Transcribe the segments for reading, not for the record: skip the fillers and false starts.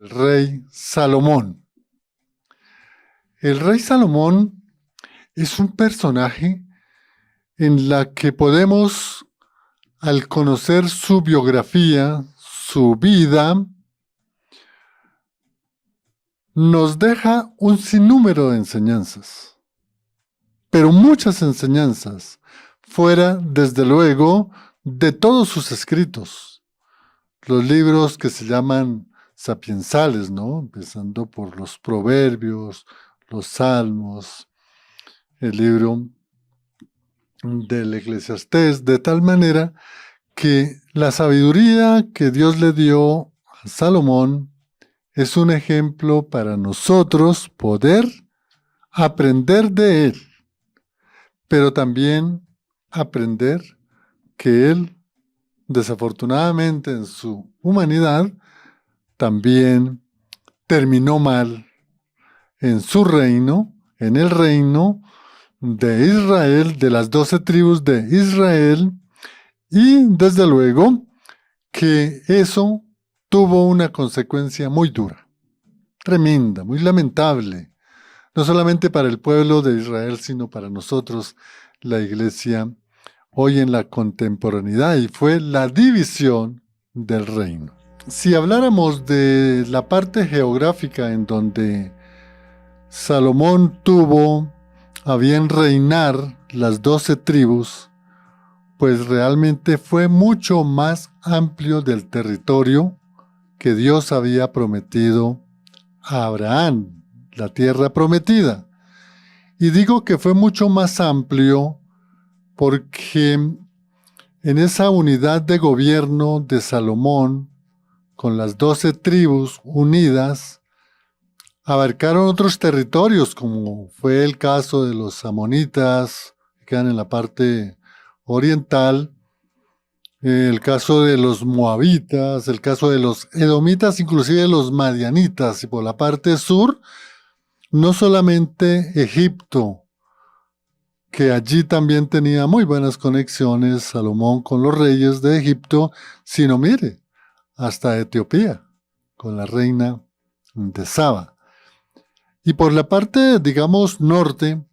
El rey Salomón. El rey Salomón es un personaje en la que podemos, al conocer su biografía, su vida, nos deja un sinnúmero de enseñanzas, pero muchas enseñanzas, fuera, desde luego, de todos sus escritos. Los libros que se llaman sapiensales, ¿no? Empezando por los proverbios, los salmos, el libro del Eclesiastés, de tal manera que la sabiduría que Dios le dio a Salomón es un ejemplo para nosotros poder aprender de él, pero también aprender que él, desafortunadamente en su humanidad, también terminó mal en su reino, en el reino de Israel, de las 12 tribus de Israel, y desde luego que eso tuvo una consecuencia muy dura, tremenda, muy lamentable, no solamente para el pueblo de Israel, sino para nosotros, la iglesia, hoy en la contemporaneidad, y fue la división del reino. Si habláramos de la parte geográfica en donde Salomón tuvo a bien reinar las 12 tribus, pues realmente fue mucho más amplio del territorio que Dios había prometido a Abraham, la tierra prometida. Y digo que fue mucho más amplio porque en esa unidad de gobierno de Salomón, con las 12 tribus unidas, abarcaron otros territorios, como fue el caso de los amonitas, que quedan en la parte oriental, el caso de los moabitas, el caso de los edomitas, inclusive los madianitas, y por la parte sur, no solamente Egipto, que allí también tenía muy buenas conexiones Salomón con los reyes de Egipto, sino mire, hasta Etiopía, con la reina de Saba. Y por la parte, digamos, norte,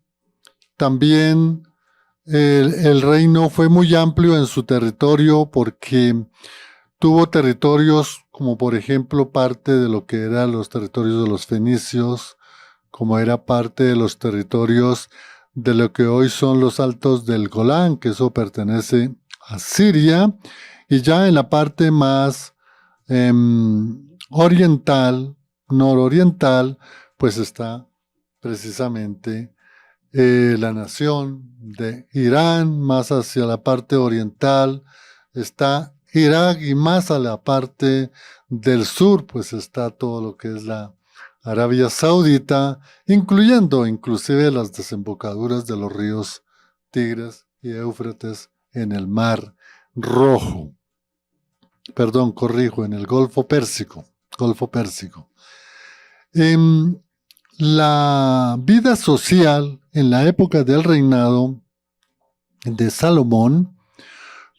también el reino fue muy amplio en su territorio porque tuvo territorios como por ejemplo parte de lo que eran los territorios de los fenicios, como era parte de los territorios de lo que hoy son los altos del Golán, que eso pertenece a Siria, y ya en la parte más oriental, nororiental, pues está precisamente la nación de Irán, más hacia la parte oriental está Irak, y más a la parte del sur pues está todo lo que es la Arabia Saudita, incluyendo inclusive las desembocaduras de los ríos Tigres y Éufrates en el Mar Rojo. Perdón, corrijo, en el Golfo Pérsico. La vida social en la época del reinado de Salomón,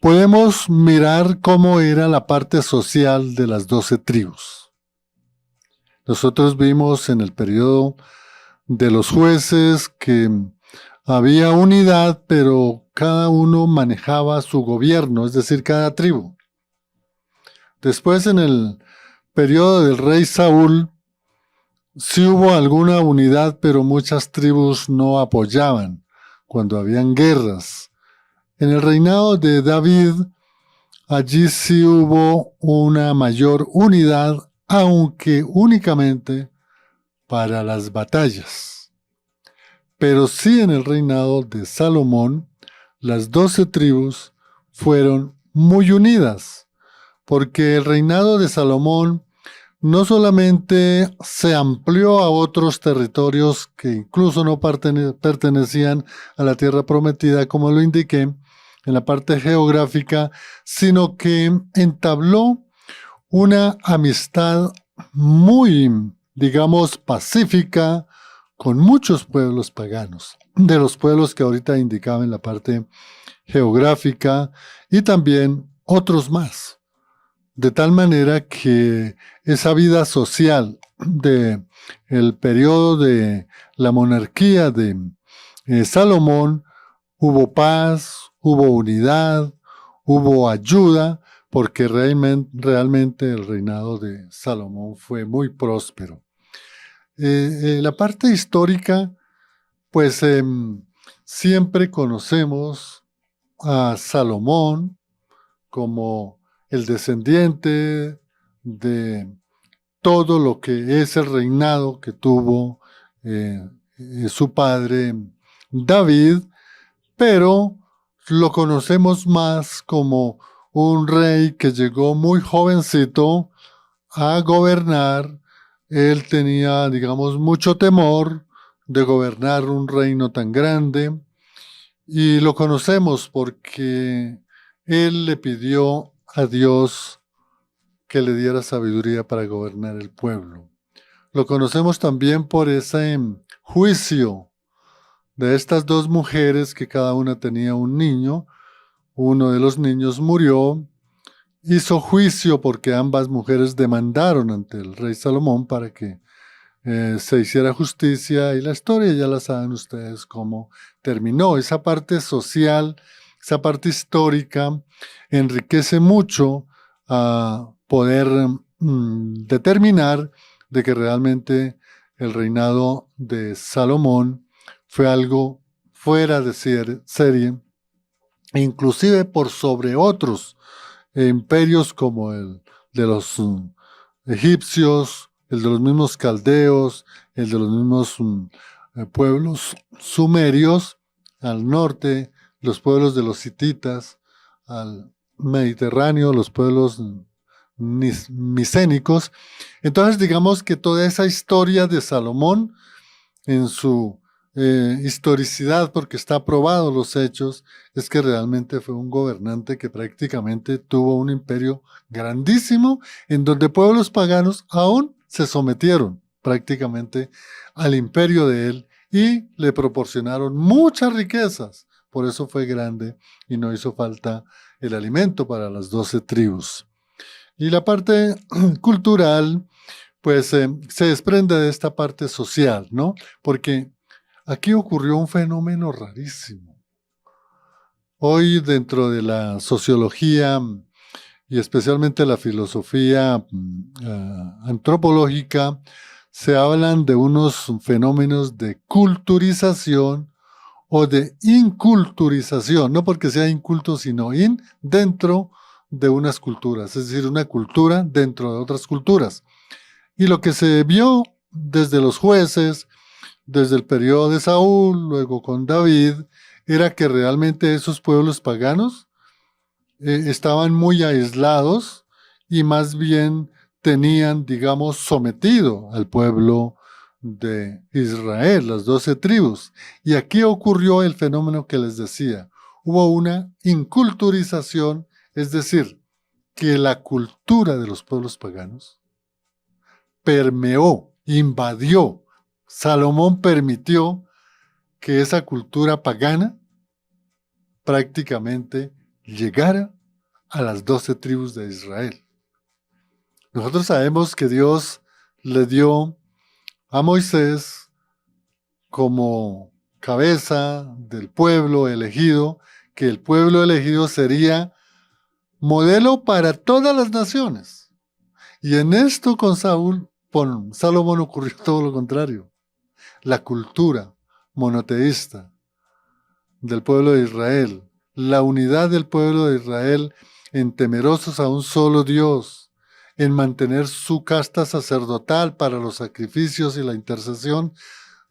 podemos mirar cómo era la parte social de las 12 tribus. Nosotros vimos en el periodo de los jueces que había unidad, pero cada uno manejaba su gobierno, es decir, cada tribu. Después, en el periodo del rey Saúl, sí hubo alguna unidad, pero muchas tribus no apoyaban cuando habían guerras. En el reinado de David, allí sí hubo una mayor unidad, aunque únicamente para las batallas. Pero sí en el reinado de Salomón, las 12 tribus fueron muy unidas, porque el reinado de Salomón no solamente se amplió a otros territorios que incluso no pertenecían a la tierra prometida, como lo indiqué en la parte geográfica, sino que entabló una amistad muy, digamos, pacífica con muchos pueblos paganos, de los pueblos que ahorita indicaba en la parte geográfica, y también otros más. de tal manera que esa vida social de el periodo de la monarquía de Salomón, hubo paz, hubo unidad, hubo ayuda, porque realmente el reinado de Salomón fue muy próspero. La parte histórica, pues siempre conocemos a Salomón como el descendiente de todo lo que es el reinado que tuvo su padre David, pero lo conocemos más como un rey que llegó muy jovencito a gobernar. Él tenía, digamos, mucho temor de gobernar un reino tan grande, y lo conocemos porque él le pidió a Dios que le diera sabiduría para gobernar el pueblo. Lo conocemos también por ese juicio de estas dos mujeres que cada una tenía un niño. Uno de los niños murió, hizo juicio porque ambas mujeres demandaron ante el rey Salomón para que se hiciera justicia, y la historia ya la saben ustedes cómo terminó. Esa parte social, esa parte histórica enriquece mucho a poder determinar de que realmente el reinado de Salomón fue algo fuera de serie, inclusive por sobre otros imperios como el de los egipcios, el de los mismos caldeos, el de los mismos pueblos sumerios al norte, los pueblos de los hititas al Mediterráneo, los pueblos micénicos. Entonces digamos que toda esa historia de Salomón en su historicidad, porque está probado los hechos, es que realmente fue un gobernante que prácticamente tuvo un imperio grandísimo, en donde pueblos paganos aún se sometieron prácticamente al imperio de él y le proporcionaron muchas riquezas. Por eso fue grande y no hizo falta el alimento para las 12 tribus. Y la parte cultural, pues se desprende de esta parte social, ¿no? Porque aquí ocurrió un fenómeno rarísimo. Hoy, dentro de la sociología y especialmente la filosofía antropológica, se hablan de unos fenómenos de culturización o de inculturización, no porque sea inculto, sino dentro de unas culturas, es decir, una cultura dentro de otras culturas. Y lo que se vio desde los jueces, desde el periodo de Saúl, luego con David, era que realmente esos pueblos paganos estaban muy aislados y más bien tenían, digamos, sometido al pueblo de Israel, las 12 tribus. Y aquí ocurrió el fenómeno que les decía. Hubo una inculturización, es decir, que la cultura de los pueblos paganos permeó, invadió. Salomón permitió que esa cultura pagana prácticamente llegara a las 12 tribus de Israel. Nosotros sabemos que Dios le dio a Moisés como cabeza del pueblo elegido, que el pueblo elegido sería modelo para todas las naciones. Y en esto con Salomón ocurrió todo lo contrario. La cultura monoteísta del pueblo de Israel, la unidad del pueblo de Israel en temerosos a un solo Dios, en mantener su casta sacerdotal para los sacrificios y la intercesión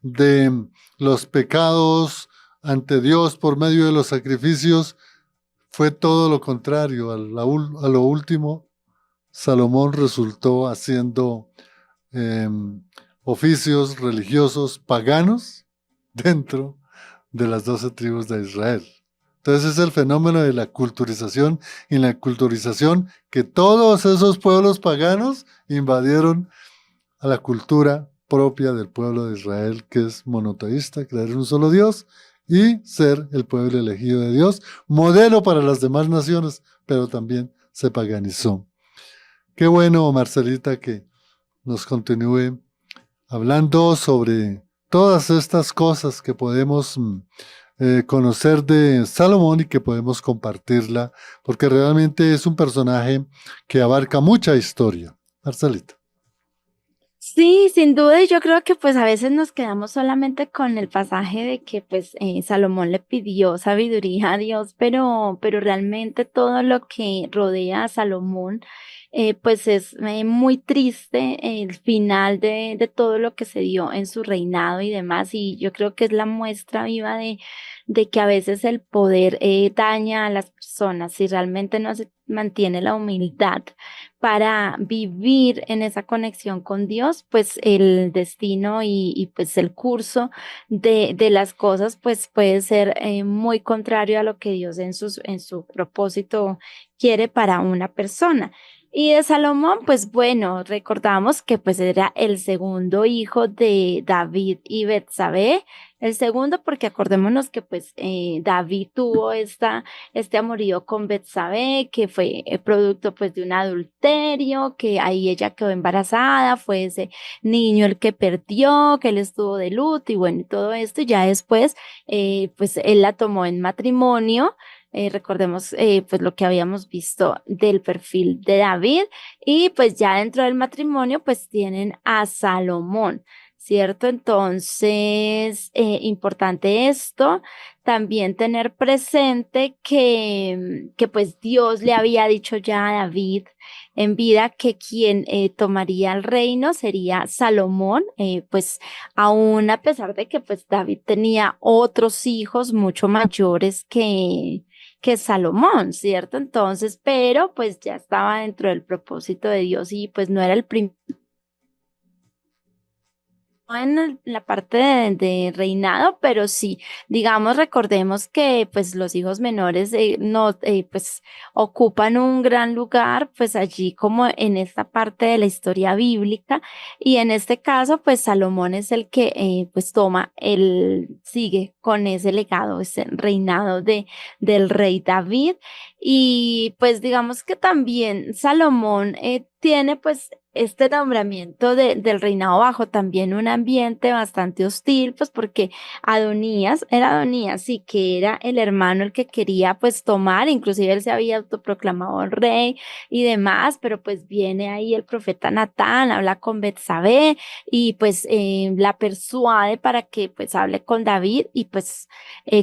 de los pecados ante Dios por medio de los sacrificios, fue todo lo contrario. A lo último, Salomón resultó haciendo oficios religiosos paganos dentro de las 12 tribus de Israel. Entonces es el fenómeno de la culturización, y la culturización que todos esos pueblos paganos invadieron a la cultura propia del pueblo de Israel, que es monoteísta, creer en un solo Dios y ser el pueblo elegido de Dios, modelo para las demás naciones, pero también se paganizó. Qué bueno, Marcelita, que nos continúe hablando sobre todas estas cosas que podemos conocer de Salomón y que podemos compartirla, porque realmente es un personaje que abarca mucha historia. Marcelita. Sí, sin duda, y yo creo que pues a veces nos quedamos solamente con el pasaje de que pues Salomón le pidió sabiduría a Dios, pero realmente todo lo que rodea a Salomón pues es muy triste el final de todo lo que se dio en su reinado y demás, y yo creo que es la muestra viva de que a veces el poder daña a las personas si realmente no se mantiene la humildad para vivir en esa conexión con Dios, pues el destino y pues el curso de las cosas pues puede ser muy contrario a lo que Dios en su propósito quiere para una persona. Y de Salomón, pues bueno, recordamos que pues era el segundo hijo de David y Betsabé, el segundo porque acordémonos que pues David tuvo este amorío con Betsabé, que fue producto pues de un adulterio, que ahí ella quedó embarazada, fue ese niño el que perdió, que él estuvo de luto y bueno, y todo esto, y ya después pues él la tomó en matrimonio. Recordemos pues lo que habíamos visto del perfil de David y pues ya dentro del matrimonio pues tienen a Salomón. ¿Cierto? Entonces, importante esto, también tener presente que pues Dios le había dicho ya a David en vida que quien tomaría el reino sería Salomón, pues aún a pesar de que pues David tenía otros hijos mucho mayores que Salomón, ¿cierto? Entonces, pero pues ya estaba dentro del propósito de Dios y pues no era el primero en la parte de reinado, pero sí, digamos, recordemos que pues los hijos menores no pues ocupan un gran lugar pues allí como en esta parte de la historia bíblica y en este caso pues Salomón es el que pues toma sigue con ese legado, ese reinado del rey David y pues digamos que también Salomón tiene pues este nombramiento del reinado bajo también un ambiente bastante hostil, pues porque era Adonías, sí, que era el hermano el que quería pues tomar, inclusive él se había autoproclamado el rey y demás, pero pues viene ahí el profeta Natán, habla con Betsabé y pues la persuade para que pues hable con David y pues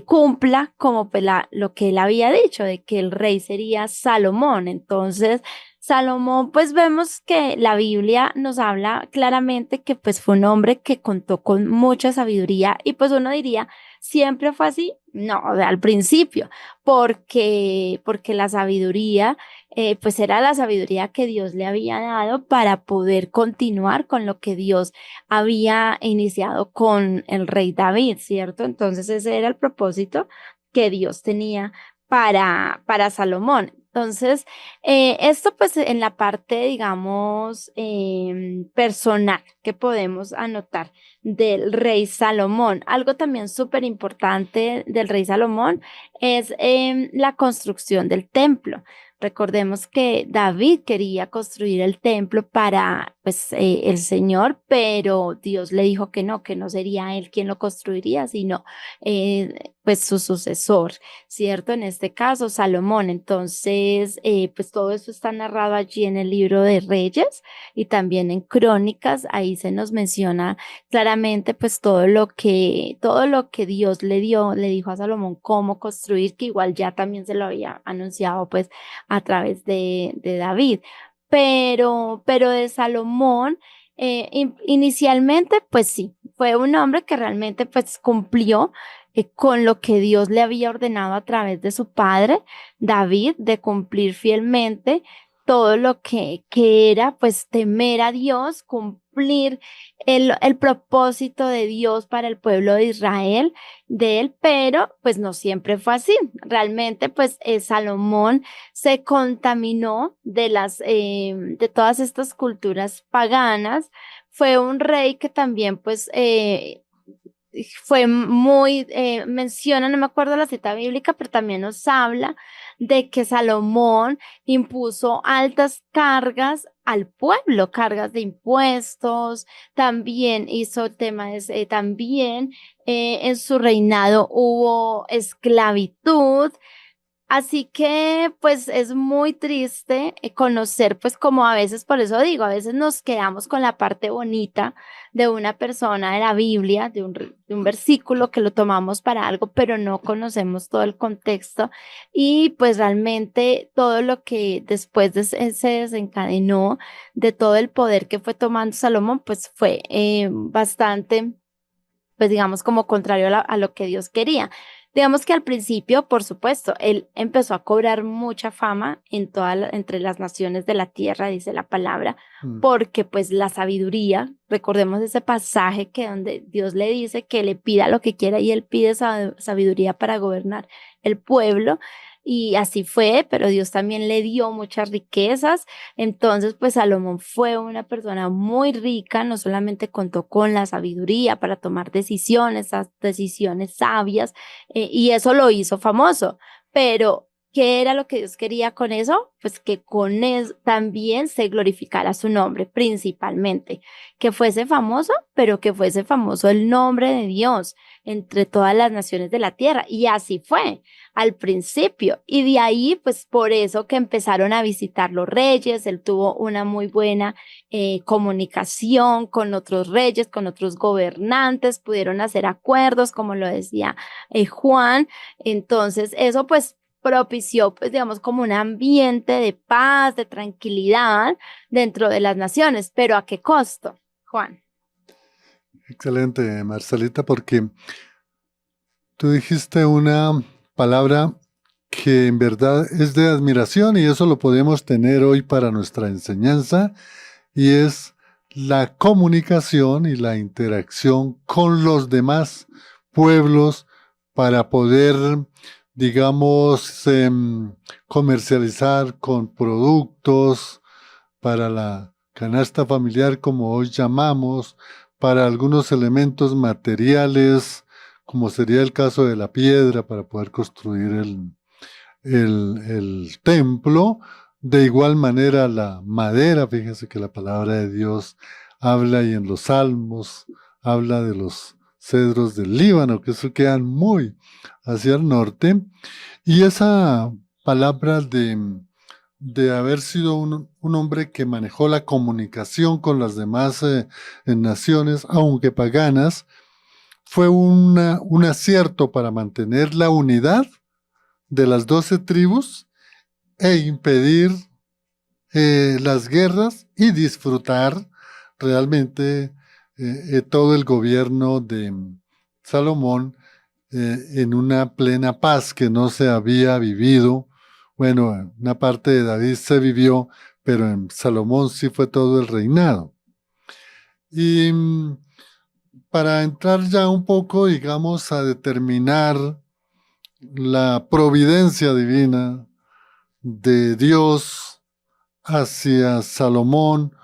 cumpla como pues lo que él había dicho de que el rey sería Salomón. Entonces, Salomón, pues vemos que la Biblia nos habla claramente que pues fue un hombre que contó con mucha sabiduría y pues uno diría, ¿siempre fue así? No, o sea, al principio, porque la sabiduría, pues era la sabiduría que Dios le había dado para poder continuar con lo que Dios había iniciado con el rey David, ¿cierto? Entonces ese era el propósito que Dios tenía para Salomón. Entonces, esto pues en la parte, digamos, personal que podemos anotar del rey Salomón. Algo también súper importante del rey Salomón es la construcción del templo. Recordemos que David quería construir el templo para pues el Señor, pero Dios le dijo que no sería él quien lo construiría, sino pues su sucesor. ¿Cierto? En este caso, Salomón. Entonces, pues todo eso está narrado allí en el libro de Reyes y también en Crónicas. Ahí se nos menciona claramente, pues todo lo que Dios le dio, le dijo a Salomón cómo construir, que igual ya también se lo había anunciado, pues, a través de David. Pero de Salomón, inicialmente, pues sí, fue un hombre que realmente, pues, cumplió con lo que Dios le había ordenado a través de su padre, David, de cumplir fielmente todo lo que era, pues, temer a Dios, cumplir el propósito de Dios para el pueblo de Israel, de él, pero pues no siempre fue así. Realmente, pues, Salomón se contaminó de todas estas culturas paganas. Fue un rey que también, pues, fue muy, menciona, no me acuerdo la cita bíblica, pero también nos habla de que Salomón impuso altas cargas al pueblo, cargas de impuestos, también hizo temas, también en su reinado hubo esclavitud. Así que pues es muy triste conocer pues como a veces, por eso digo, a veces nos quedamos con la parte bonita de una persona de la Biblia, de un versículo que lo tomamos para algo, pero no conocemos todo el contexto y pues realmente todo lo que después se desencadenó de todo el poder que fue tomando Salomón pues fue bastante pues digamos como contrario a lo que Dios quería. Digamos que al principio, por supuesto, él empezó a cobrar mucha fama en entre las naciones de la tierra, dice la palabra, Mm. porque pues la sabiduría, recordemos ese pasaje que donde Dios le dice que le pida lo que quiera y él pide sabiduría para gobernar el pueblo. Y así fue, pero Dios también le dio muchas riquezas. Entonces, pues Salomón fue una persona muy rica, no solamente contó con la sabiduría para tomar decisiones, esas decisiones sabias, y eso lo hizo famoso, pero ¿qué era lo que Dios quería con eso? Pues que con eso también se glorificara su nombre, principalmente, que fuese famoso, pero que fuese famoso el nombre de Dios entre todas las naciones de la tierra. Y así fue al principio. Y de ahí, pues por eso que empezaron a visitar los reyes, él tuvo una muy buena comunicación con otros reyes, con otros gobernantes, pudieron hacer acuerdos, como lo decía Juan. Entonces, eso pues propició, pues digamos, como un ambiente de paz, de tranquilidad dentro de las naciones, pero ¿a qué costo, Juan? Excelente, Marcelita, porque tú dijiste una palabra que en verdad es de admiración y eso lo podemos tener hoy para nuestra enseñanza y es la comunicación y la interacción con los demás pueblos para poder, digamos, comercializar con productos para la canasta familiar, como hoy llamamos, para algunos elementos materiales, como sería el caso de la piedra para poder construir el templo. De igual manera la madera, fíjense que la palabra de Dios habla y en los salmos habla de los cedros del Líbano, que eso quedan muy hacia el norte. Y esa palabra de haber sido un hombre que manejó la comunicación con las demás naciones, aunque paganas, fue un acierto para mantener la unidad de las 12 tribus e impedir las guerras y disfrutar realmente todo el gobierno de Salomón en una plena paz que no se había vivido. Bueno, una parte de David se vivió, pero en Salomón sí fue todo el reinado. Y para entrar ya un poco, digamos, a determinar la providencia divina de Dios hacia Salomón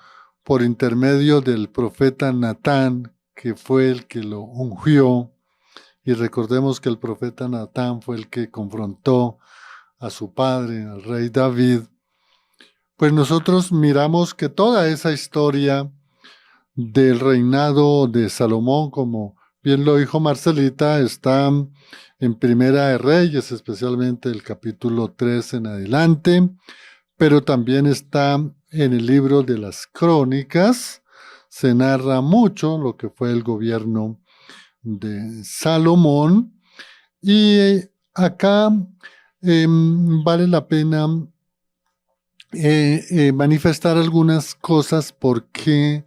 por intermedio del profeta Natán, que fue el que lo ungió. Y recordemos que el profeta Natán fue el que confrontó a su padre, al rey David. Pues nosotros miramos que toda esa historia del reinado de Salomón, como bien lo dijo Marcelita, está en Primera de Reyes, especialmente el capítulo 3 en adelante, pero también está en el libro de las Crónicas. Se narra mucho lo que fue el gobierno de Salomón y acá vale la pena manifestar algunas cosas por qué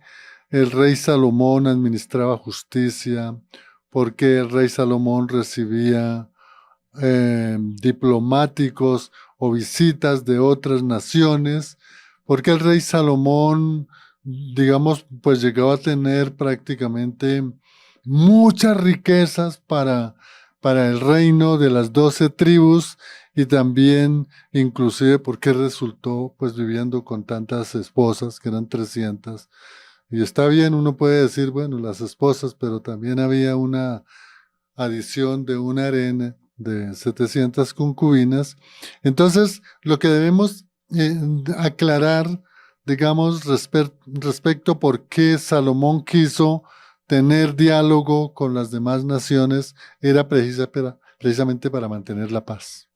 el rey Salomón administraba justicia, por qué el rey Salomón recibía diplomáticos o visitas de otras naciones, por qué el rey Salomón, digamos, pues llegó a tener prácticamente muchas riquezas para el reino de las 12 tribus y también inclusive por qué resultó pues viviendo con tantas esposas, que eran 300, Y está bien, uno puede decir, bueno, las esposas, pero también había una adición de un harén de 700 concubinas. Entonces, lo que debemos aclarar, digamos, respecto por qué Salomón quiso tener diálogo con las demás naciones, era precisamente para mantener la paz.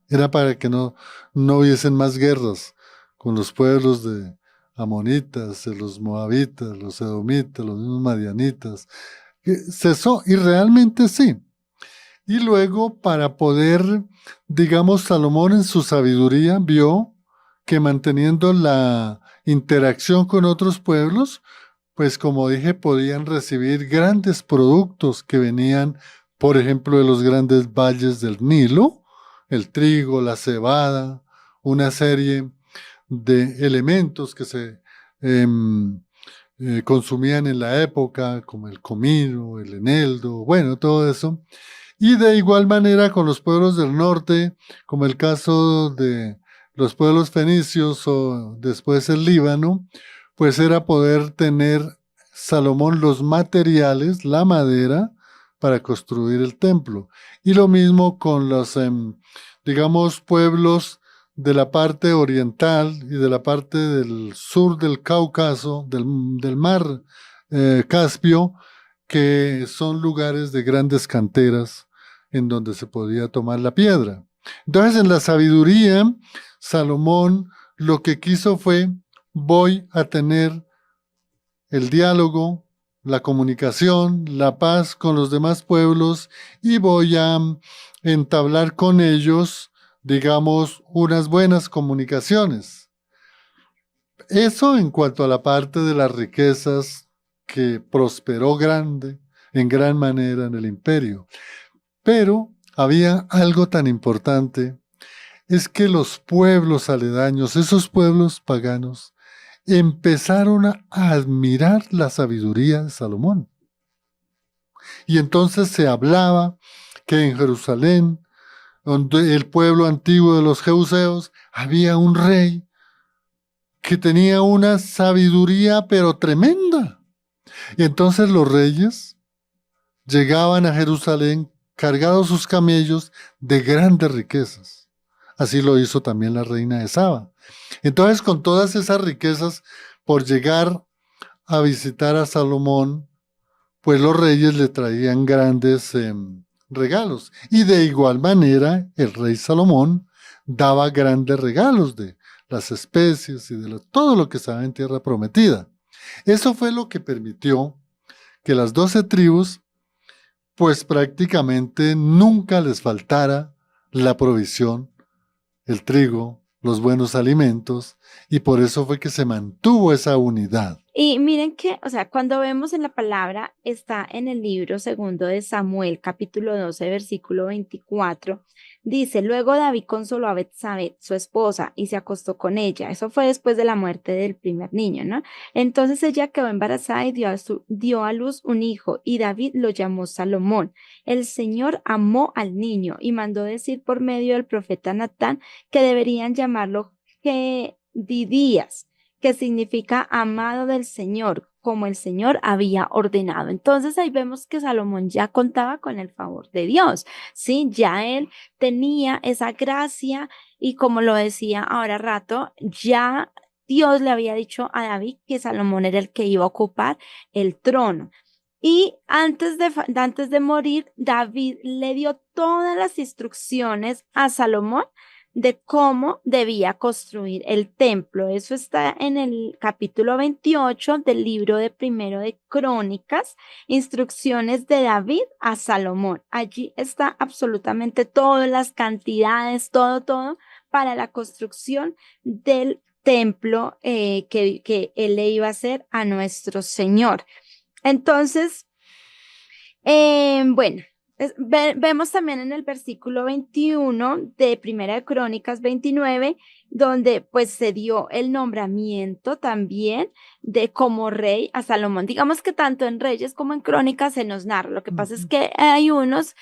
Era para que no hubiesen más guerras con los pueblos de amonitas, de los moabitas, los edomitas, los mismos madianitas. Cesó, y realmente sí. Y luego, para poder, digamos, Salomón en su sabiduría vio que manteniendo la interacción con otros pueblos, pues como dije, podían recibir grandes productos que venían, por ejemplo, de los grandes valles del Nilo, el trigo, la cebada, una serie de elementos que se consumían en la época, como el comino, el eneldo, bueno, todo eso. Y de igual manera con los pueblos del norte, como el caso de los pueblos fenicios o después el Líbano, pues era poder tener Salomón los materiales, la madera, para construir el templo. Y lo mismo con los, digamos, pueblos de la parte oriental y de la parte del sur del Cáucaso, del mar Caspio, que son lugares de grandes canteras en donde se podía tomar la piedra. Entonces, en la sabiduría, Salomón lo que quiso fue, voy a tener el diálogo, la comunicación, la paz con los demás pueblos y voy a entablar con ellos, digamos, unas buenas comunicaciones. Eso en cuanto a la parte de las riquezas que prosperó en gran manera en el imperio. Pero había algo tan importante, es que los pueblos aledaños, esos pueblos paganos, empezaron a admirar la sabiduría de Salomón. Y entonces se hablaba que en Jerusalén, donde el pueblo antiguo de los Jebuseos, había un rey que tenía una sabiduría pero tremenda. Y entonces los reyes llegaban a Jerusalén cargados sus camellos de grandes riquezas. Así lo hizo también la reina de Saba. Entonces, con todas esas riquezas, por llegar a visitar a Salomón, pues los reyes le traían grandes regalos. Y de igual manera, el rey Salomón daba grandes regalos de las especies y de todo lo que estaba en tierra prometida. Eso fue lo que permitió que las 12 tribus pues prácticamente nunca les faltara la provisión, el trigo, los buenos alimentos, y por eso fue que se mantuvo esa unidad. Y miren que, o sea, cuando vemos en la palabra, está en el libro segundo de Samuel, capítulo 12, versículo 24, dice, luego David consoló a Betsabé, su esposa, y se acostó con ella. Eso fue después de la muerte del primer niño, ¿no? Entonces ella quedó embarazada y dio a luz un hijo, y David lo llamó Salomón. El Señor amó al niño y mandó decir por medio del profeta Natán que deberían llamarlo Gedidías, que significa amado del Señor, como el Señor había ordenado. Entonces ahí vemos que Salomón ya contaba con el favor de Dios, ¿sí? Ya él tenía esa gracia y como lo decía ahora rato, ya Dios le había dicho a David que Salomón era el que iba a ocupar el trono. Y antes de morir, David le dio todas las instrucciones a Salomón de cómo debía construir el templo. Eso está en el capítulo 28 del libro de Primero de Crónicas, instrucciones de David a Salomón. Allí está absolutamente todas las cantidades, todo para la construcción del templo que él le iba a hacer a nuestro Señor. Entonces, bueno. Vemos también en el versículo 21 de Primera de Crónicas 29 donde pues se dio el nombramiento también de como rey a Salomón. Digamos que tanto en Reyes como en Crónicas se nos narra. Lo que pasa es que hay unos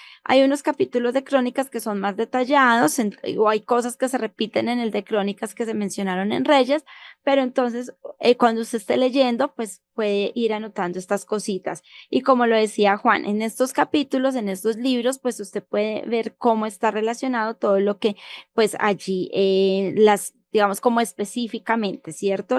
capítulos de Crónicas que son más detallados, o hay cosas que se repiten en el de Crónicas que se mencionaron en Reyes, pero entonces cuando usted esté leyendo, pues puede ir anotando estas cositas. Y como lo decía Juan, en estos capítulos, en estos libros, pues usted puede ver cómo está relacionado todo lo que pues allí digamos como específicamente, ¿cierto?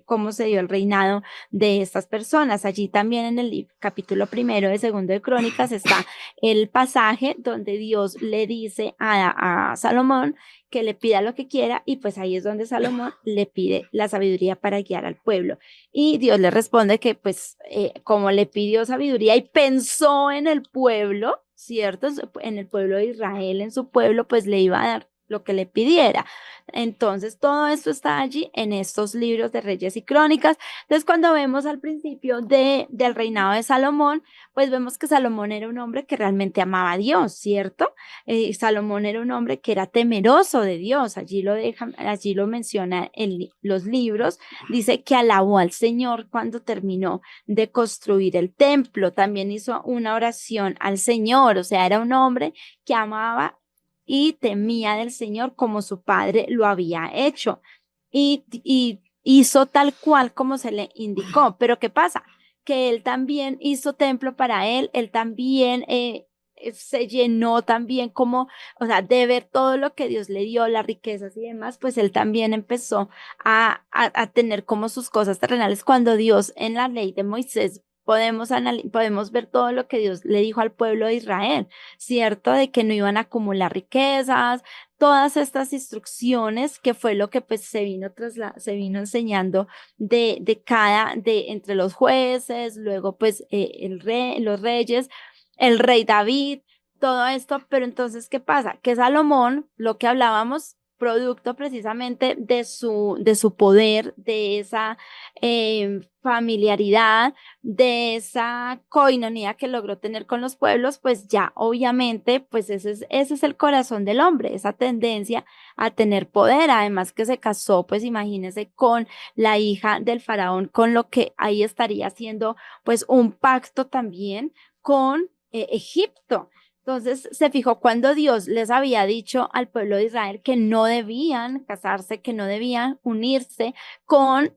Cómo se dio el reinado de estas personas. Allí también en el capítulo primero de Segundo de Crónicas está el pasaje donde Dios le dice a Salomón que le pida lo que quiera, y pues ahí es donde Salomón le pide la sabiduría para guiar al pueblo. Y Dios le responde que pues como le pidió sabiduría y pensó en el pueblo, ¿cierto? En el pueblo de Israel, en su pueblo, pues le iba a dar lo que le pidiera. Entonces, todo esto está allí en estos libros de Reyes y Crónicas. Entonces, cuando vemos al principio del reinado de Salomón, pues vemos que Salomón era un hombre que realmente amaba a Dios, ¿cierto? Salomón era un hombre que era temeroso de Dios. Allí lo menciona en los libros. Dice que alabó al Señor cuando terminó de construir el templo. También hizo una oración al Señor. O sea, era un hombre que amaba y temía del Señor como su padre lo había hecho, y hizo tal cual como se le indicó. Pero ¿qué pasa? Que él también hizo templo para él también se llenó también como, o sea, de ver todo lo que Dios le dio, las riquezas y demás, pues él también empezó a tener como sus cosas terrenales. Cuando Dios en la ley de Moisés podemos ver todo lo que Dios le dijo al pueblo de Israel, ¿cierto? De que no iban a acumular riquezas, todas estas instrucciones, que fue lo que pues se vino enseñando entre los jueces, luego pues los reyes, el rey David, todo esto. Pero entonces, ¿qué pasa? Que Salomón, lo que hablábamos, producto precisamente de su poder, de esa familiaridad, de esa coinonía que logró tener con los pueblos, pues ya obviamente, pues ese es el corazón del hombre, esa tendencia a tener poder. Además que se casó, pues imagínese, con la hija del faraón, con lo que ahí estaría haciendo pues un pacto también con Egipto. Entonces se fijó cuando Dios les había dicho al pueblo de Israel que no debían casarse, que no debían unirse con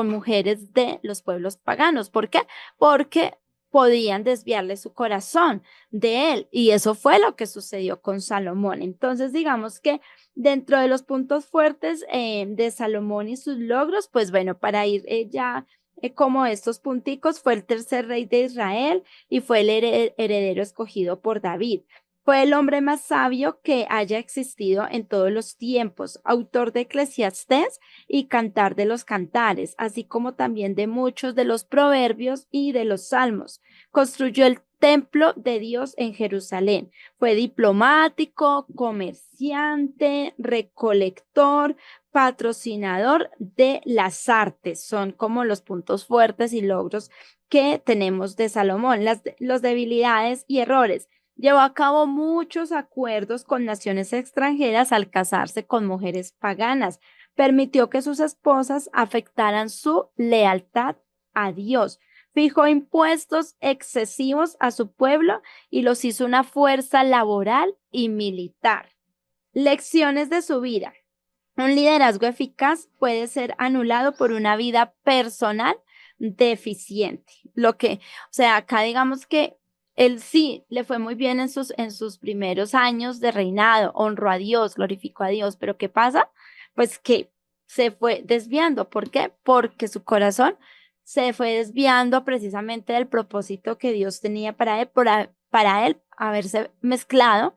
mujeres de los pueblos paganos. ¿Por qué? Porque podían desviarle su corazón de él. Y eso fue lo que sucedió con Salomón. Entonces, digamos que dentro de los puntos fuertes de Salomón y sus logros, pues bueno, para ir ya como estos punticos, fue el tercer rey de Israel y fue el heredero escogido por David. Fue el hombre más sabio que haya existido en todos los tiempos, autor de Eclesiastés y Cantar de los Cantares, así como también de muchos de los proverbios y de los salmos. Construyó el templo de Dios en Jerusalén. Fue diplomático, comerciante, recolector, patrocinador de las artes. Son como los puntos fuertes y logros que tenemos de Salomón. Los debilidades y errores. Llevó a cabo muchos acuerdos con naciones extranjeras al casarse con mujeres paganas. Permitió que sus esposas afectaran su lealtad a Dios. Fijó impuestos excesivos a su pueblo y los hizo una fuerza laboral y militar. Lecciones de su vida. Un liderazgo eficaz puede ser anulado por una vida personal deficiente. O sea, acá digamos que él sí le fue muy bien en sus primeros años de reinado, honró a Dios, glorificó a Dios, pero ¿qué pasa? Pues que se fue desviando. ¿Por qué? Porque su corazón se fue desviando precisamente del propósito que Dios tenía para él, para él haberse mezclado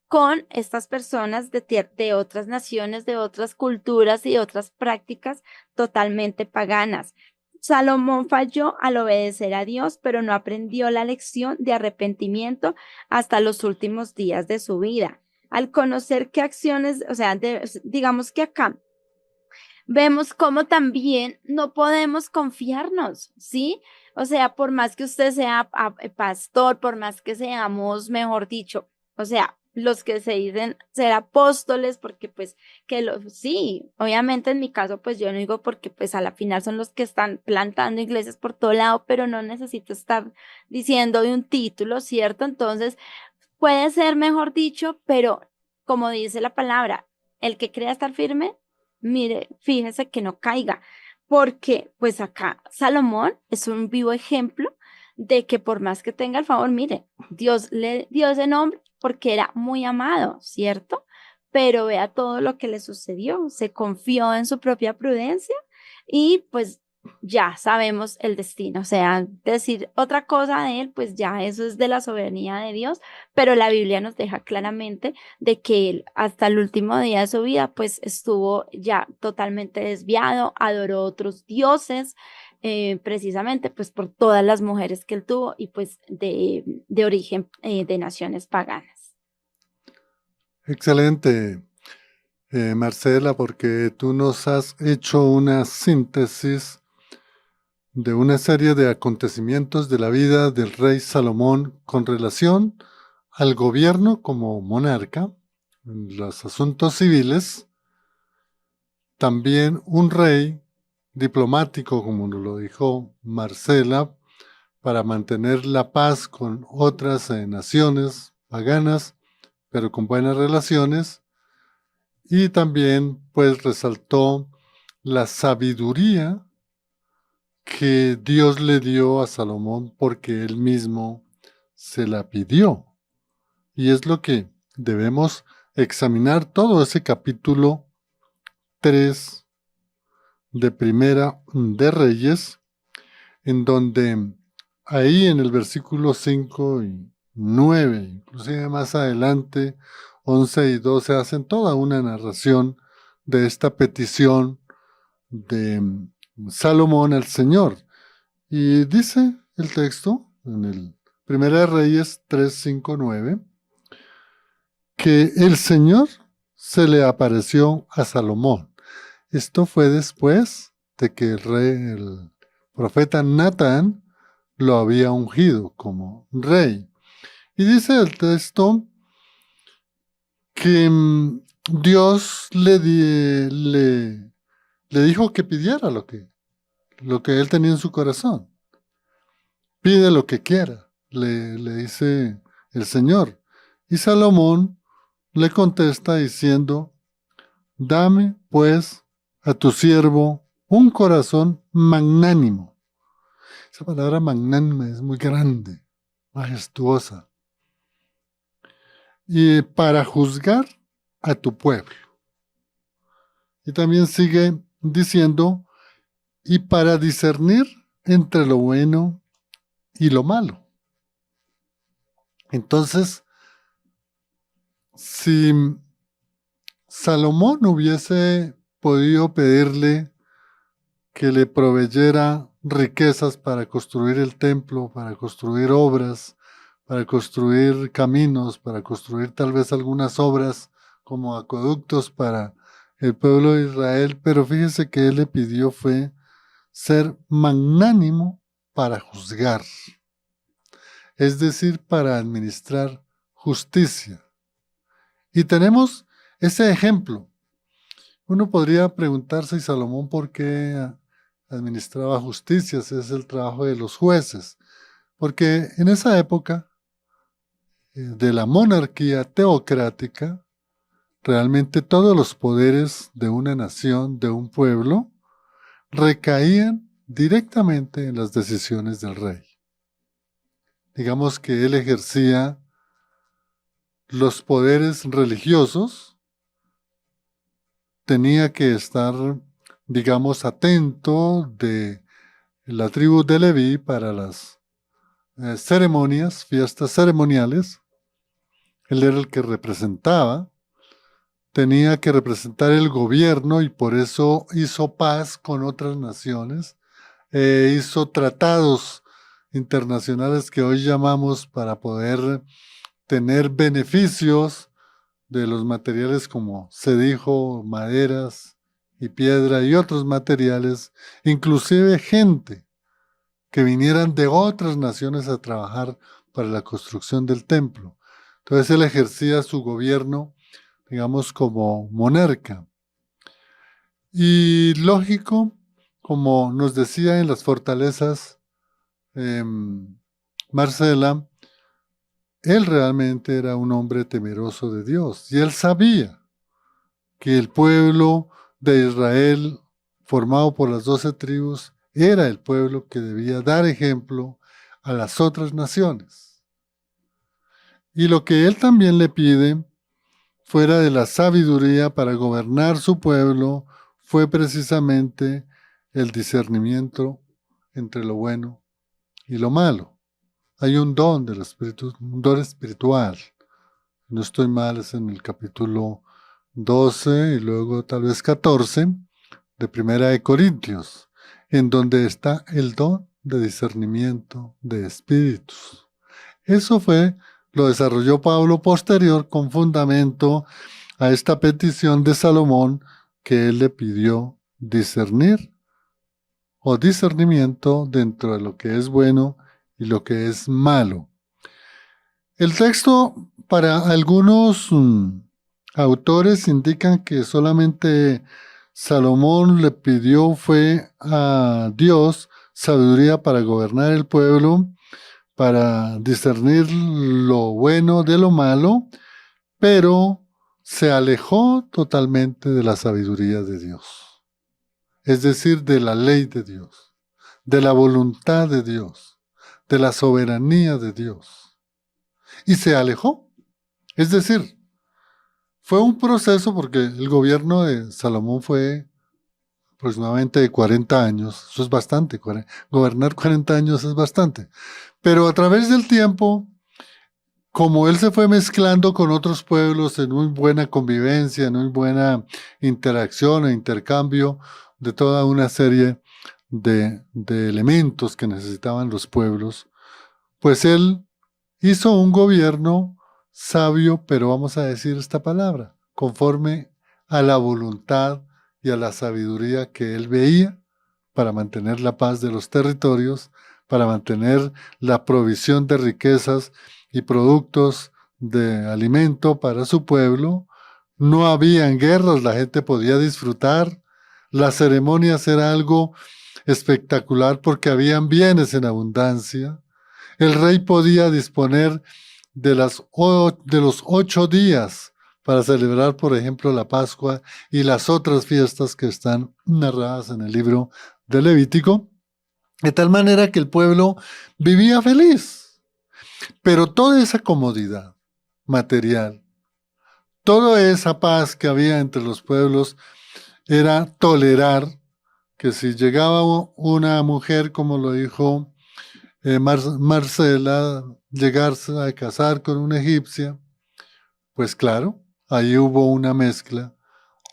con estas personas de otras naciones, de otras culturas y de otras prácticas totalmente paganas. Salomón falló al obedecer a Dios, pero no aprendió la lección de arrepentimiento hasta los últimos días de su vida. Al conocer qué acciones, o sea, digamos que acá vemos cómo también no podemos confiarnos, ¿sí? O sea, por más que usted sea pastor, por más que seamos, mejor dicho, o sea, los que se dicen ser apóstoles, porque pues sí, obviamente en mi caso pues yo no digo porque pues a la final son los que están plantando iglesias por todo lado, pero no necesito estar diciendo de un título, ¿cierto? Entonces puede ser mejor dicho, pero como dice la palabra, el que crea estar firme, mire, fíjese que no caiga, porque pues acá Salomón es un vivo ejemplo de que por más que tenga el favor, mire, Dios le dio ese nombre porque era muy amado, ¿cierto? Pero vea todo lo que le sucedió, se confió en su propia prudencia y pues ya sabemos el destino, o sea, decir otra cosa de él, pues ya eso es de la soberanía de Dios, pero la Biblia nos deja claramente de que él hasta el último día de su vida, pues estuvo ya totalmente desviado, adoró otros dioses, precisamente pues por todas las mujeres que él tuvo y pues de origen de naciones paganas. Excelente, Marcela, porque tú nos has hecho una síntesis de una serie de acontecimientos de la vida del rey Salomón con relación al gobierno como monarca, en los asuntos civiles, también un rey diplomático, como nos lo dijo Marcela, para mantener la paz con otras naciones paganas, pero con buenas relaciones, y también pues resaltó la sabiduría que Dios le dio a Salomón porque él mismo se la pidió. Y es lo que debemos examinar todo ese capítulo 3 de Primera de Reyes, en donde ahí en el versículo 5 y 9, inclusive más adelante, 11 y 12, hacen toda una narración de esta petición de Salomón al Señor. Y dice el texto en el Primera de Reyes 3, 5, 9, que el Señor se le apareció a Salomón. Esto fue después de que el profeta Natán lo había ungido como rey. Y dice el texto que Dios le dijo que pidiera lo que él tenía en su corazón. Pide lo que quiera, le dice el Señor. Y Salomón le contesta diciendo, dame pues a tu siervo un corazón magnánimo. Esa palabra magnánima es muy grande, majestuosa. Y para juzgar a tu pueblo. Y también sigue diciendo, y para discernir entre lo bueno y lo malo. Entonces, si Salomón hubiese podido pedirle que le proveyera riquezas para construir el templo, para construir obras, para construir caminos, para construir tal vez algunas obras como acueductos para el pueblo de Israel, pero fíjese que él le pidió fue ser magnánimo para juzgar, es decir, para administrar justicia. Y tenemos ese ejemplo. Uno podría preguntarse, ¿y Salomón por qué administraba justicia? Ese es el trabajo de los jueces. Porque en esa época de la monarquía teocrática, realmente todos los poderes de una nación, de un pueblo, recaían directamente en las decisiones del rey. Digamos que él ejercía los poderes religiosos, tenía que estar, digamos, atento de la tribu de Leví para las ceremonias, fiestas ceremoniales. Él era el que representaba, tenía que representar el gobierno y por eso hizo paz con otras naciones, hizo tratados internacionales que hoy llamamos para poder tener beneficios de los materiales como se dijo, maderas y piedra y otros materiales, inclusive gente que vinieran de otras naciones a trabajar para la construcción del templo. Entonces él ejercía su gobierno, digamos, como monarca. Y lógico, como nos decía en las fortalezas Marcela, él realmente era un hombre temeroso de Dios y él sabía que el pueblo de Israel, formado por las 12 tribus, era el pueblo que debía dar ejemplo a las otras naciones. Y lo que él también le pide, fuera de la sabiduría para gobernar su pueblo, fue precisamente el discernimiento entre lo bueno y lo malo. Hay un don del espíritu, un don espiritual. No estoy mal, es en el capítulo 12 y luego tal vez 14 de Primera de Corintios, en donde está el don de discernimiento de espíritus. Eso lo desarrolló Pablo posterior con fundamento a esta petición de Salomón que él le pidió discernir o discernimiento dentro de lo que es bueno y lo que es malo. El texto para algunos autores indican que solamente Salomón le pidió fue a Dios sabiduría para gobernar el pueblo, para discernir lo bueno de lo malo, pero se alejó totalmente de la sabiduría de Dios, es decir, de la ley de Dios, de la voluntad de Dios, de la soberanía de Dios. Y se alejó. Es decir, fue un proceso porque el gobierno de Salomón fue aproximadamente de 40 años. Eso es bastante. Gobernar 40 años es bastante. Pero a través del tiempo, como él se fue mezclando con otros pueblos en muy buena convivencia, en muy buena interacción e intercambio de toda una serie de elementos que necesitaban los pueblos, pues él hizo un gobierno sabio, pero vamos a decir esta palabra, conforme a la voluntad y a la sabiduría que él veía para mantener la paz de los territorios, para mantener la provisión de riquezas y productos de alimento para su pueblo. No habían guerras, la gente podía disfrutar. Las ceremonias era algo espectacular porque habían bienes en abundancia. El rey podía disponer de los 8 días para celebrar, por ejemplo, la Pascua y las otras fiestas que están narradas en el libro de Levítico, de tal manera que el pueblo vivía feliz. Pero toda esa comodidad material, toda esa paz que había entre los pueblos, era tolerar que si llegaba una mujer, como lo dijo Marcela, llegarse a casar con una egipcia, pues claro, ahí hubo una mezcla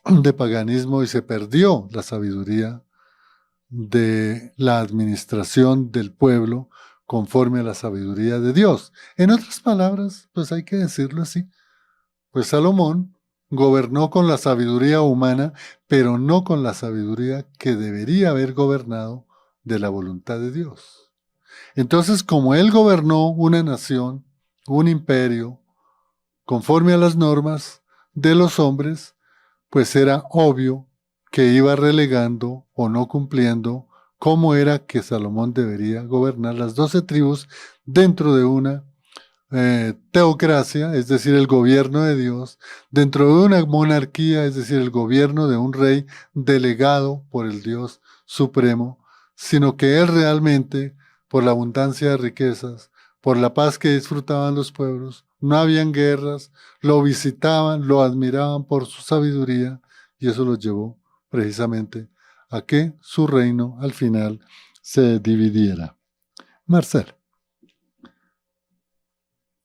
de paganismo y se perdió la sabiduría de la administración del pueblo conforme a la sabiduría de Dios. En otras palabras, pues hay que decirlo así, pues Salomón gobernó con la sabiduría humana, pero no con la sabiduría que debería haber gobernado de la voluntad de Dios. Entonces, como él gobernó una nación, un imperio, conforme a las normas de los hombres, pues era obvio que iba relegando o no cumpliendo cómo era que Salomón debería gobernar las 12 tribus dentro de una teocracia, es decir, el gobierno de Dios, dentro de una monarquía, es decir, el gobierno de un rey delegado por el Dios supremo, sino que él realmente, por la abundancia de riquezas, por la paz que disfrutaban los pueblos, no habían guerras, lo visitaban, lo admiraban por su sabiduría, y eso los llevó precisamente a que su reino al final se dividiera. Marcel.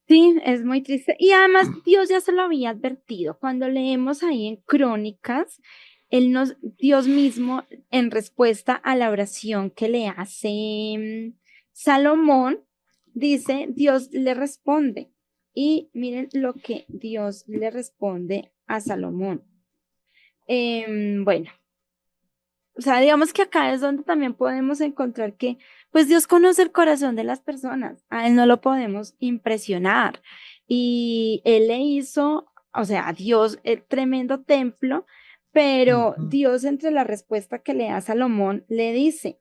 Sí, es muy triste. Y además Dios ya se lo había advertido. Cuando leemos ahí en Crónicas, Dios mismo, en respuesta a la oración que le hace Salomón, dice, Dios le responde. Y miren lo que Dios le responde a Salomón. Bueno, o sea, digamos que acá es donde también podemos encontrar que, pues Dios conoce el corazón de las personas, a Él no lo podemos impresionar. y él le hizo, o sea, a Dios, el tremendo templo, pero Ujú. Dios entre la respuesta que le da a Salomón le dice,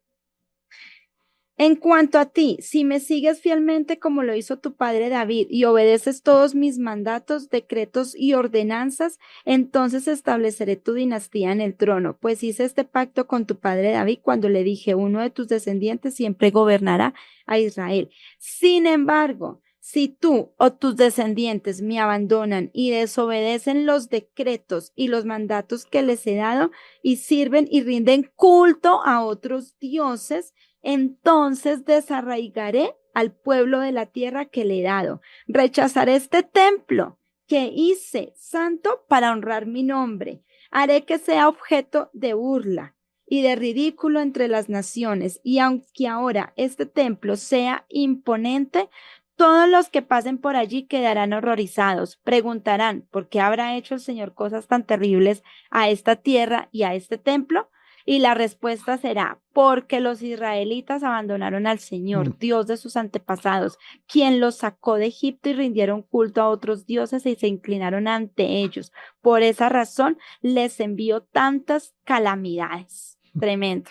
en cuanto a ti, si me sigues fielmente como lo hizo tu padre David y obedeces todos mis mandatos, decretos y ordenanzas, entonces estableceré tu dinastía en el trono, pues hice este pacto con tu padre David cuando le dije, uno de tus descendientes siempre gobernará a Israel. Sin embargo, si tú o tus descendientes me abandonan y desobedecen los decretos y los mandatos que les he dado y sirven y rinden culto a otros dioses, entonces desarraigaré al pueblo de la tierra que le he dado. Rechazaré este templo que hice santo para honrar mi nombre. Haré que sea objeto de burla y de ridículo entre las naciones. Y aunque ahora este templo sea imponente, todos los que pasen por allí quedarán horrorizados. Preguntarán, ¿por qué habrá hecho el Señor cosas tan terribles a esta tierra y a este templo? Y la respuesta será, porque los israelitas abandonaron al Señor, Dios de sus antepasados, quien los sacó de Egipto y rindieron culto a otros dioses y se inclinaron ante ellos. Por esa razón les envió tantas calamidades. Tremendo.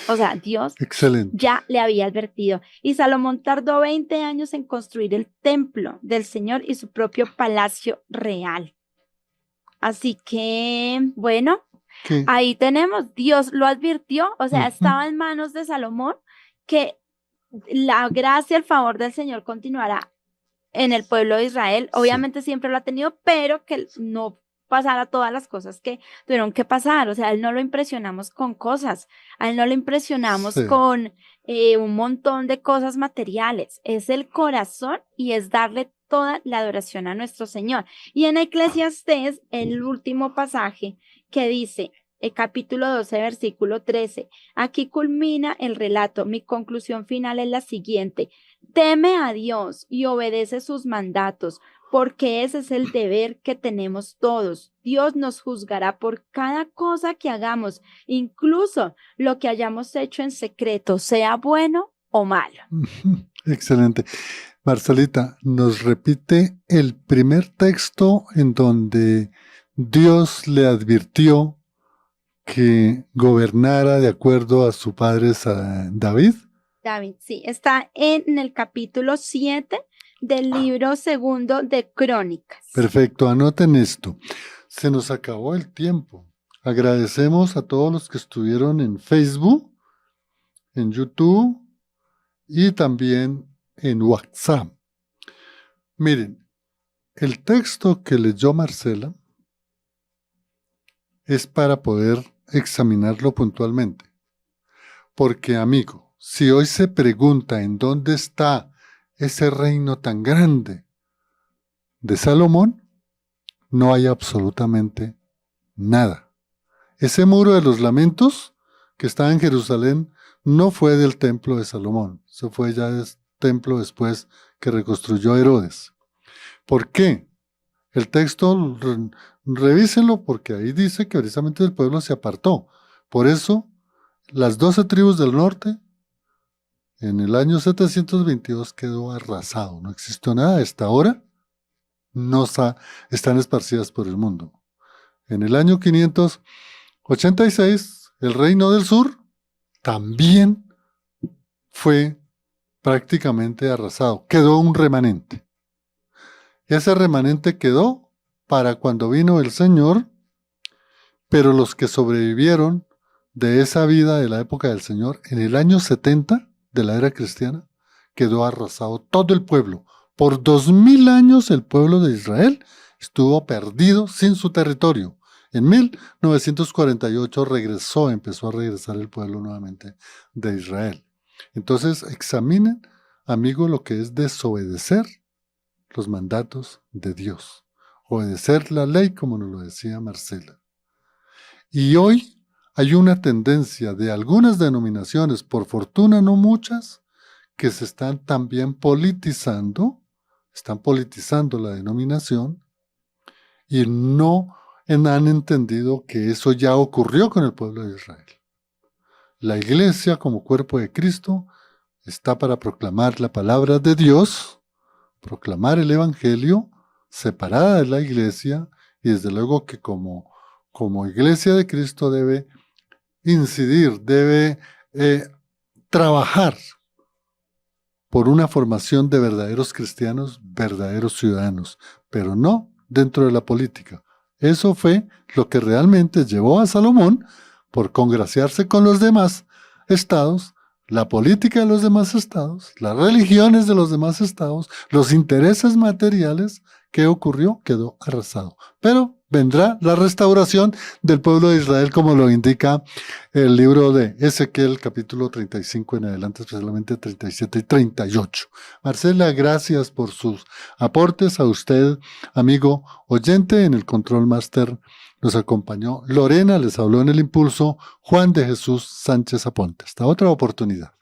O sea, Dios Excelente. ya le había advertido. Y Salomón tardó 20 años en construir el templo del Señor y su propio palacio real. Así que, bueno. ¿Qué? Ahí tenemos, Dios lo advirtió, o sea, Ujú. estaba en manos de Salomón que la gracia, el favor del Señor continuará en el pueblo de Israel. Sí. Obviamente siempre lo ha tenido, pero que no pasara todas las cosas que tuvieron que pasar. O sea, a él no lo impresionamos con cosas, a él no lo impresionamos Sí. con un montón de cosas materiales. Es el corazón y es darle toda la adoración a nuestro Señor. Y en Eclesiastés, el último pasaje que dice, el capítulo 12, versículo 13, aquí culmina el relato. Mi conclusión final es la siguiente. Teme a Dios y obedece sus mandatos, porque ese es el deber que tenemos todos. Dios nos juzgará por cada cosa que hagamos, incluso lo que hayamos hecho en secreto, sea bueno o malo. Excelente. Marcelita, nos repite el primer texto en donde Dios le advirtió que gobernara de acuerdo a su padre David. David, sí, está en el capítulo 7 del libro segundo de Crónicas. Perfecto, anoten esto. Se nos acabó el tiempo. Agradecemos a todos los que estuvieron en Facebook, en YouTube y también en WhatsApp. Miren, el texto que leyó Marcela es para poder examinarlo puntualmente. Porque, amigo, si hoy se pregunta en dónde está ese reino tan grande de Salomón, no hay absolutamente nada. Ese muro de los lamentos que está en Jerusalén no fue del templo de Salomón, se fue ya del templo después que reconstruyó Herodes. ¿Por qué? El texto, revísenlo porque ahí dice que precisamente el pueblo se apartó. Por eso, las 12 tribus del norte, en el año 722 quedó arrasado, no existió nada. Hasta ahora no están esparcidas por el mundo. En el año 586, el reino del sur también fue prácticamente arrasado. Quedó un remanente. Ese remanente quedó para cuando vino el Señor, pero los que sobrevivieron de esa vida de la época del Señor, en el año 70 de la era cristiana, quedó arrasado todo el pueblo. Por 2000 años el pueblo de Israel estuvo perdido sin su territorio. En 1948 empezó a regresar el pueblo nuevamente de Israel. Entonces examinen, amigo, lo que es desobedecer los mandatos de Dios. Obedecer la ley, como nos lo decía Marcela. Y hoy hay una tendencia de algunas denominaciones, por fortuna no muchas, que se están también politizando, están politizando la denominación y no han entendido que eso ya ocurrió con el pueblo de Israel. La iglesia como cuerpo de Cristo está para proclamar la palabra de Dios, proclamar el evangelio separada de la iglesia, y desde luego que como iglesia de Cristo debe incidir, debe trabajar por una formación de verdaderos cristianos, verdaderos ciudadanos, pero no dentro de la política. Eso fue lo que realmente llevó a Salomón, por congraciarse con los demás estados, la política de los demás estados, las religiones de los demás estados, los intereses materiales. ¿Qué ocurrió? Quedó arrasado. Pero vendrá la restauración del pueblo de Israel, como lo indica el libro de Ezequiel, capítulo 35 en adelante, especialmente 37 y 38. Marcela, gracias por sus aportes. A usted, amigo oyente, en el Control Master nos acompañó Lorena, les habló en el impulso Juan de Jesús Sánchez Aponte. Hasta otra oportunidad.